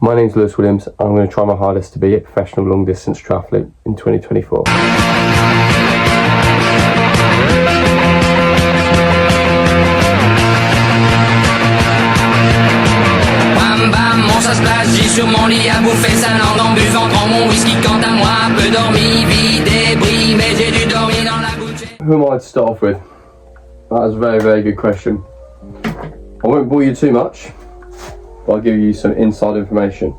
My name's Lewis Williams. I'm going to try my hardest to be a professional long distance triathlete in 2024. Bam bam, mon ça se passe, j'ai sur mon lit à bouffer sa langue en buvant grand mon whisky. Quant à moi, peu dormi, vie débris, mais j'ai dû dormir dans la bouche. Who am I to start off with? That was a very, very good question. I won't bore you too much, but I'll give you some inside information.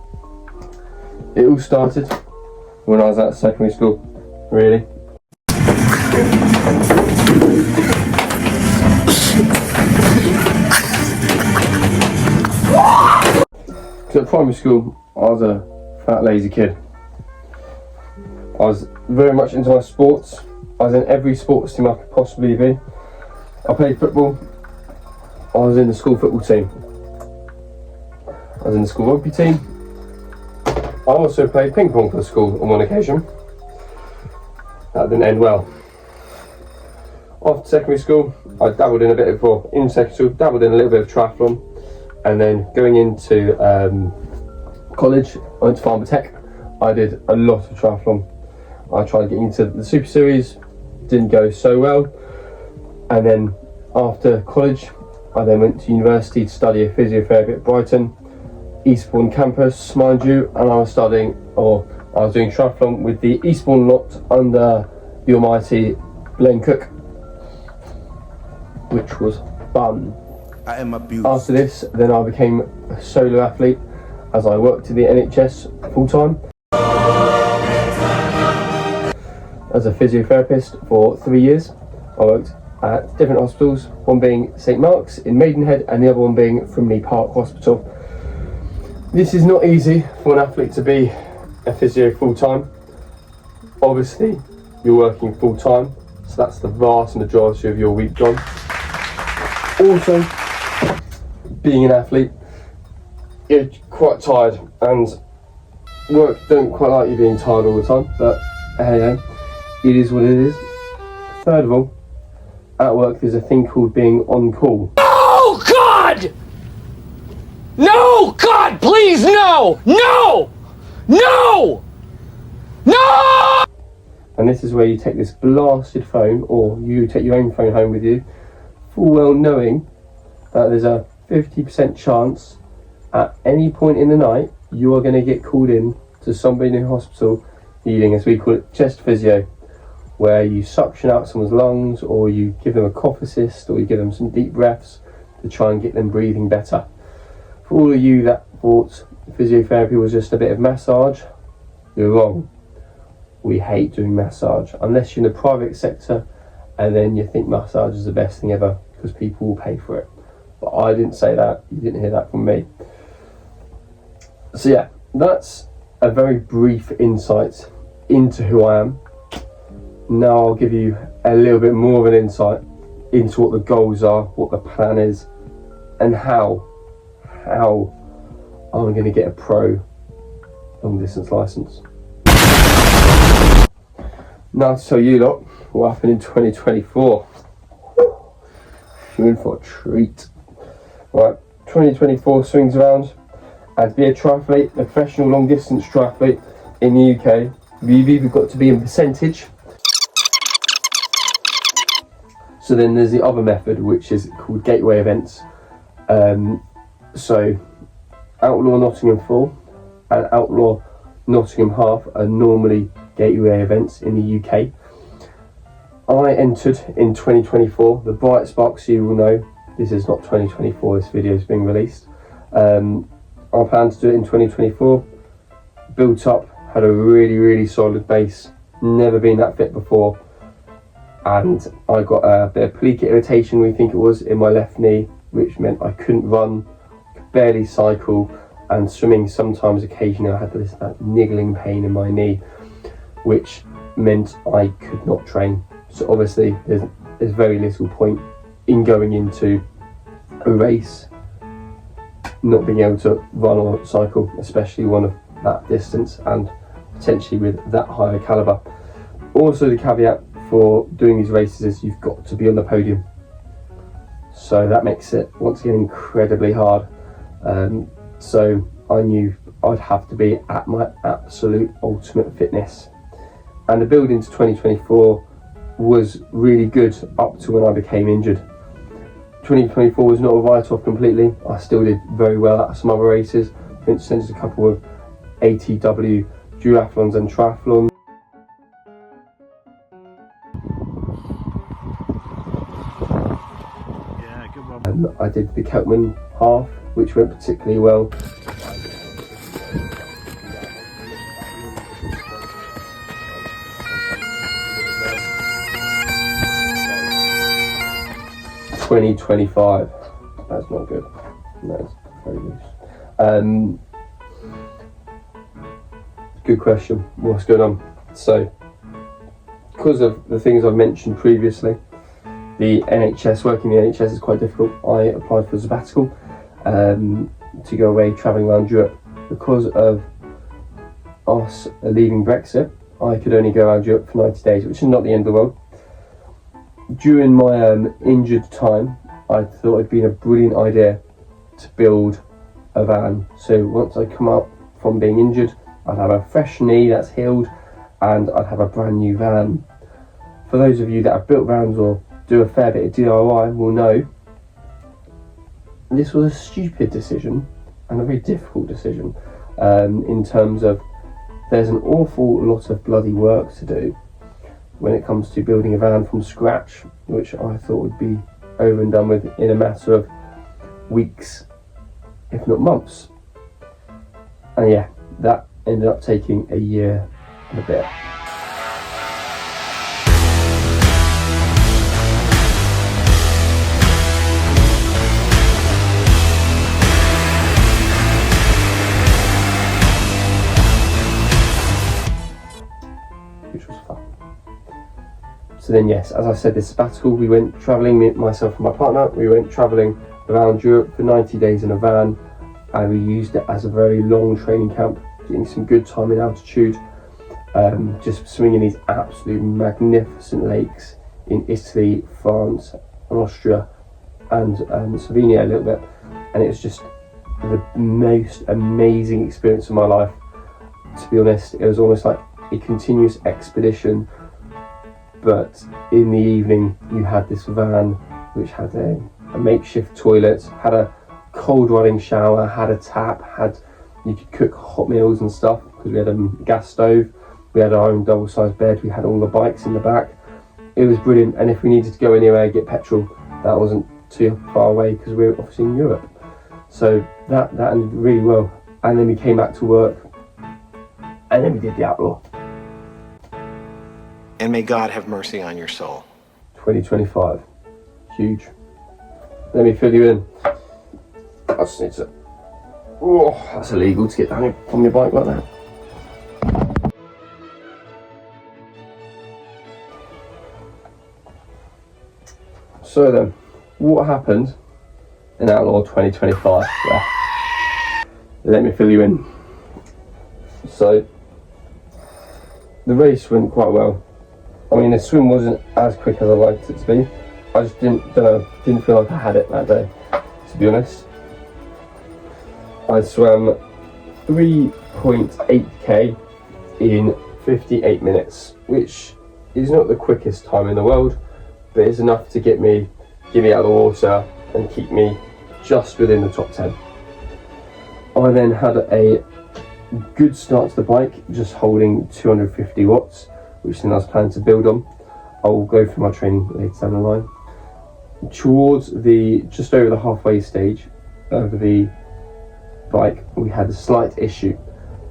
It all started when I was at secondary school, really. So at primary school, I was a fat, lazy kid. I was very much into my sports. I was in every sports team I could possibly be. I played football. I was in the school football team. I was in the school rugby team. I also played ping pong for the school on one occasion. That didn't end well. After secondary school, I dabbled in a bit of, in secondary school, dabbled in a little bit of triathlon, and then going into college, I went to Farmer Tech. I did a lot of triathlon. I tried getting into the Super Series, didn't go so well, and then after college, I then went to university to study physiotherapy at Brighton, Eastbourne campus, mind you, and I was doing triathlon with the Eastbourne lot under the almighty Blaine Cook, which was fun. After this, then I became a solo athlete as I worked in the NHS full time as a physiotherapist for 3 years. I worked at different hospitals, one being St Mark's in Maidenhead and the other one being Frimley Park Hospital. This is not easy for an athlete to be a physio full time. Obviously, you're working full time, so that's the vast majority of your week gone. Also, being an athlete, you're quite tired, and work don't quite like you being tired all the time, but hey, it is what it is. Third of all, at work there's a thing called being on call. Oh God! No! God, please, no! No! No! No! And this is where you take this blasted phone, or you take your own phone home with you, full well knowing that there's a 50% chance at any point in the night you are going to get called in to somebody in the hospital needing, as we call it, chest physio, where you suction out someone's lungs, or you give them a cough assist, or you give them some deep breaths to try and get them breathing better. For all of you that thought physiotherapy was just a bit of massage, you're wrong. We hate doing massage, unless you're in the private sector, and then you think massage is the best thing ever because people will pay for it. But I didn't say that, you didn't hear that from me. So yeah, that's a very brief insight into who I am. Now I'll give you a little bit more of an insight into what the goals are, what the plan is, and how I'm going to get a pro long distance license. Now to tell you lot what happened in 2024. You're in for a treat. Right, 2024 swings around, and to be a triathlete, a professional long distance triathlete in the UK, you've either got to be in percentage. So then there's the other method, which is called gateway events. So Outlaw Nottingham Full and Outlaw Nottingham Half are normally gateway events in the UK. I entered in 2024. The bright sparks, you will know, this is not 2024, this video is being released. I plan to do it in 2024. Built up, had a really solid base, never been that fit before, and I got a bit of plica irritation, we think it was, in my left knee, which meant I couldn't run, could barely cycle, and swimming sometimes occasionally I had that niggling pain in my knee, which meant I could not train. So obviously there's very little point in going into a race not being able to run or cycle, especially one of that distance and potentially with that higher caliber. Also, the caveat for doing these races is you've got to be on the podium, so that makes it once again incredibly hard. So I knew I'd have to be at my absolute ultimate fitness. And the build into 2024 was really good up to when I became injured. 2024 was not a write-off completely. I still did very well at some other races. For instance, a couple of ATW duathlons and triathlons. Yeah, good one. I did the Keltman half, which went particularly well. $20.25. That's not good. That's very loose. Good question. What's going on? So, because of the things I've mentioned previously, the NHS, working in the NHS is quite difficult. I applied for a sabbatical to go away travelling around Europe. Because of us leaving Brexit, I could only go around Europe for 90 days, which is not the end of the world. During my injured time, I thought it'd been a brilliant idea to build a van. So once I come out from being injured, I'd have a fresh knee that's healed and I'd have a brand new van. For those of you that have built vans or do a fair bit of DIY will know this was a stupid decision and a very difficult decision in terms of there's an awful lot of bloody work to do when it comes to building a van from scratch, which I thought would be over and done with in a matter of weeks, if not months. And yeah, that ended up taking a year and a bit. Which was fun. So then yes, as I said, this sabbatical, we went travelling, myself and my partner, we went travelling around Europe for 90 days in a van, and we used it as a very long training camp, getting some good time in altitude, just swimming in these absolute magnificent lakes in Italy, France and Austria and Slovenia a little bit, and it was just the most amazing experience of my life. To be honest, it was almost like a continuous expedition, but in the evening you had this van which had a makeshift toilet, had a cold running shower, had a tap, you could cook hot meals and stuff because we had a gas stove, we had our own double-sized bed, we had all the bikes in the back. It was brilliant, and if we needed to go anywhere get petrol, that wasn't too far away because we were obviously in Europe. So that ended really well, and then we came back to work and then we did the Outlaw. And may God have mercy on your soul. 2025, huge. Let me fill you in. I just need to. Oh, that's illegal to get down on your bike like that. So then, what happened in Outlaw 2025? Yeah. Let me fill you in. So, the race went quite well. I mean, the swim wasn't as quick as I liked it to be. I just didn't feel like I had it that day, to be honest. I swam 3.8k in 58 minutes, which is not the quickest time in the world, but it's enough to get me out of the water and keep me just within the top 10. I then had a good start to the bike, just holding 250 watts, which then I was planning to build on. I'll go through my training later down the line. Towards just over the halfway stage of the bike, we had a slight issue.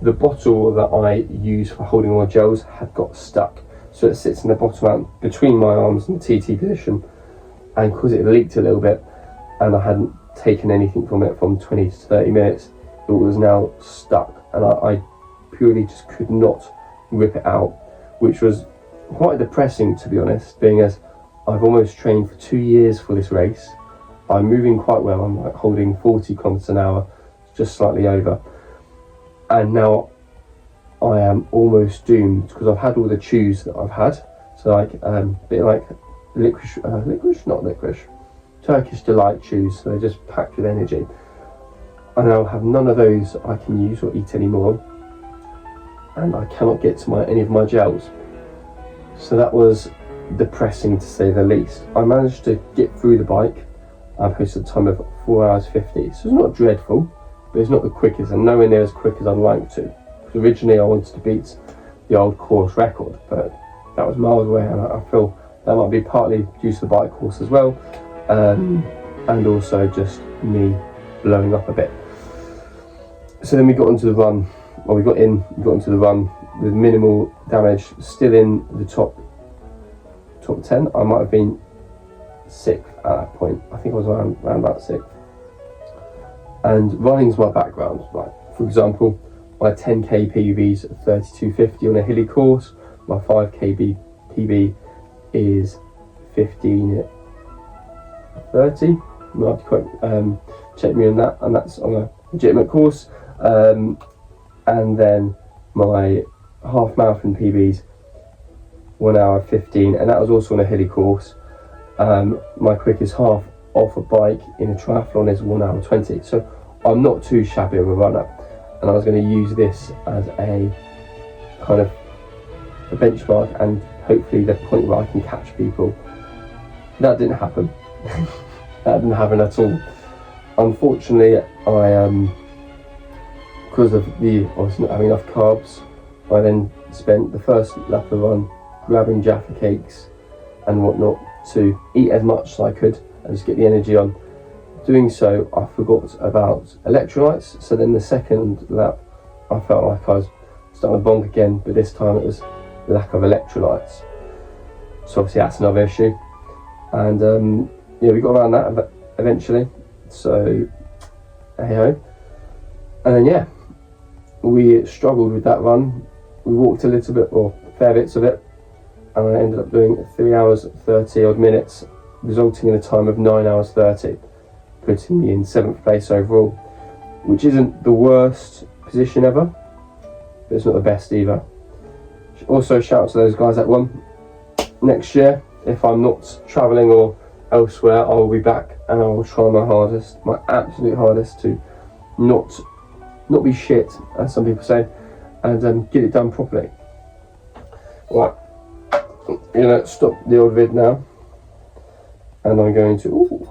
The bottle that I use for holding my gels had got stuck, so it sits in the bottom out between my arms in the TT position, and because it leaked a little bit and I hadn't taken anything from it from 20 to 30 minutes, it was now stuck, and I purely just could not rip it out, which was quite depressing, to be honest, being as I've almost trained for 2 years for this race. I'm moving quite well, I'm like holding 40 kilometers an hour, just slightly over, and now I am almost doomed because I've had all the chews that I've had, so like a bit like Turkish Delight chews, so they're just packed with energy. I now have none of those I can use or eat anymore, and I cannot get to any of my gels. So that was depressing to say the least. I managed to get through the bike. I posted a time of 4 hours 50, so it's not dreadful, but it's not the quickest, and nowhere near as quick as I'd like to. Because originally I wanted to beat the old course record, but that was miles away, and I feel that might be partly due to the bike course as well, and also just me blowing up a bit. So then we got into the run, or we got into the run with minimal damage, still in the top 10. I might have been 6th at that point. I think I was around about 6th. And running's my background. Like, for example, my 10k PB's 32.50 on a hilly course. My 5k PB is 15:30. You might have to check me on that, and that's on a legitimate course. And then my half marathon PB's 1 hour 15, and that was also on a hilly course. My quickest half off a bike in a triathlon is 1 hour 20. So I'm not too shabby of a runner, and I was going to use this as a kind of a benchmark and hopefully the point where I can catch people. That didn't happen. That didn't happen at all. Unfortunately, because of obviously not having enough carbs, I then spent the first lap of the run grabbing Jaffa cakes and whatnot to eat as much as I could and just get the energy on. Doing so, I forgot about electrolytes, so then the second lap I felt like I was starting to bonk again, but this time it was the lack of electrolytes. So obviously that's another issue, and yeah, we got around that eventually, so hey ho. And then yeah, we struggled with that run. We walked a little bit, or fair bits of it, and I ended up doing 3 hours 30 odd minutes, resulting in a time of 9 hours 30, putting me in 7th place overall, which isn't the worst position ever, but it's not the best either. Also, shout out to those guys that won. Next year, if I'm not travelling or elsewhere, I will be back and I will try my hardest, my absolute hardest, to not be shit, as some people say, and get it done properly. Right, I'm gonna stop the old vid now, and I'm going to